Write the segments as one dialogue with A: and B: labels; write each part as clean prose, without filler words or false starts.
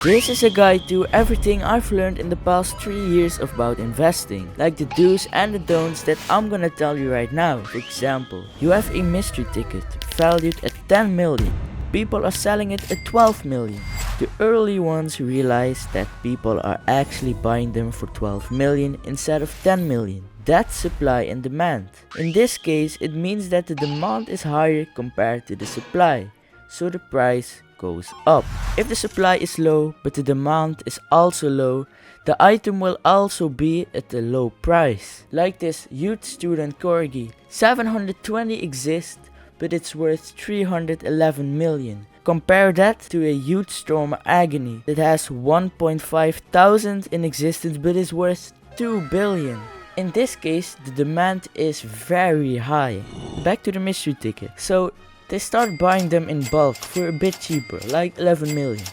A: This is a guide to everything I've learned in the past 3 years about investing, like the do's and the don'ts that I'm gonna tell you right now. For example, you have a mystery ticket valued at 10 million. People are selling it at 12 million. The early ones realize that people are actually buying them for 12 million instead of 10 million. That's supply and demand. In this case, it means that the demand is higher compared to the supply, so the price goes up. If the supply is low but the demand is also low, the item will also be at a low price. Like this huge student corgi, 720 exists, but it's worth 311 million. Compare that to a huge storm agony that has 1.5 thousand in existence but is worth 2 billion. In this case, the demand is very high. Back to the mystery ticket. So they start buying them in bulk for a bit cheaper, like 11 million.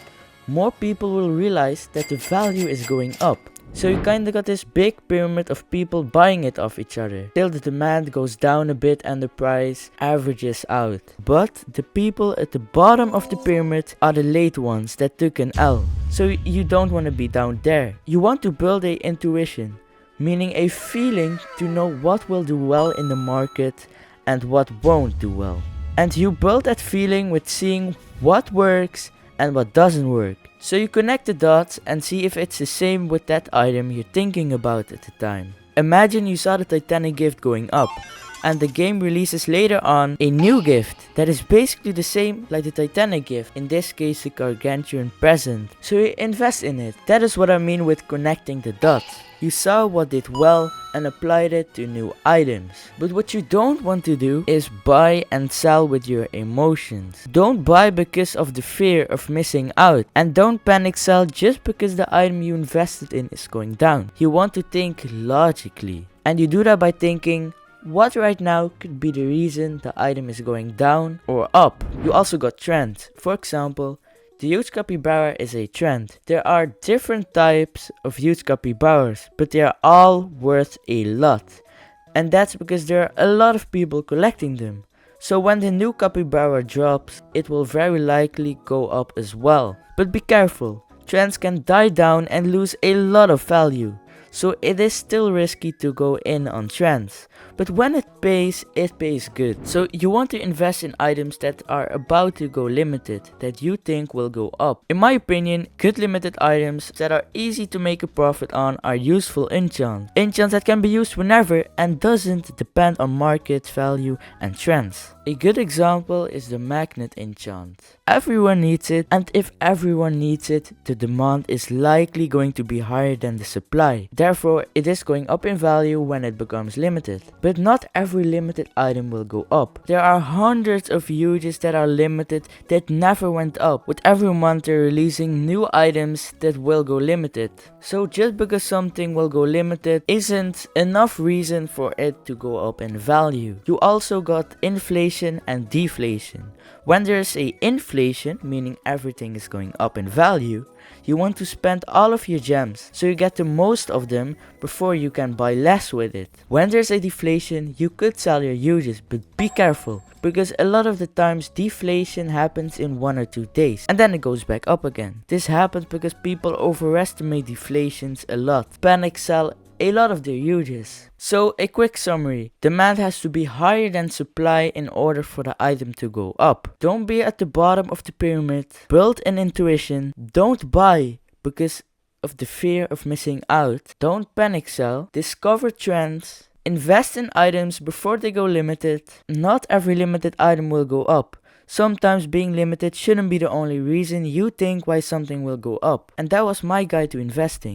A: More people will realize that the value is going up. So you kinda got this big pyramid of people buying it off each other, till the demand goes down a bit and the price averages out. But the people at the bottom of the pyramid are the late ones that took an L. So you don't want to be down there. You want to build a intuition, meaning a feeling to know what will do well in the market and what won't do well. And you build that feeling with seeing what works and what doesn't work. So you connect the dots and see if it's the same with that item you're thinking about at the time. Imagine you saw the Titanic gift going up, and the game releases later on a new gift that is basically the same like the Titanic gift, in this case the gargantuan present. So you invest in it. That is what I mean with connecting the dots. You saw what did well and applied it to new items. But what you don't want to do is buy and sell with your emotions. Don't buy because of the fear of missing out, and don't panic sell just because the item you invested in is going down. You want to think logically, and you do that by thinking, what right now could be the reason the item is going down or up? You also got trends. For example, the huge capybara is a trend. There are different types of huge capybaras, but they are all worth a lot. And that's because there are a lot of people collecting them. So when the new capybara drops, it will very likely go up as well. But be careful, trends can die down and lose a lot of value. So it is still risky to go in on trends. But when it pays good. So you want to invest in items that are about to go limited, that you think will go up. In my opinion, good limited items that are easy to make a profit on are useful enchants. Enchants that can be used whenever and doesn't depend on market value and trends. A good example is the magnet enchant. Everyone needs it, and if everyone needs it, the demand is likely going to be higher than the supply. Therefore, it is going up in value when it becomes limited. But not every limited item will go up. There are hundreds of huges that are limited that never went up, with every month they're releasing new items that will go limited. So just because something will go limited isn't enough reason for it to go up in value. You also got inflation and deflation. When there's a inflation, meaning everything is going up in value, you want to spend all of your gems, so you get the most of them before you can buy less with it. When there's a deflation, you could sell your huges, but be careful, because a lot of the times deflation happens in 1 or 2 days, and then it goes back up again. This happens because people overestimate deflations a lot, panic sell a lot of their huges. So a quick summary, demand has to be higher than supply in order for the item to go up. Don't be at the bottom of the pyramid, build an intuition, don't buy because of the fear of missing out, don't panic sell, discover trends, invest in items before they go limited. Not every limited item will go up. Sometimes being limited shouldn't be the only reason you think why something will go up. And that was my guide to investing.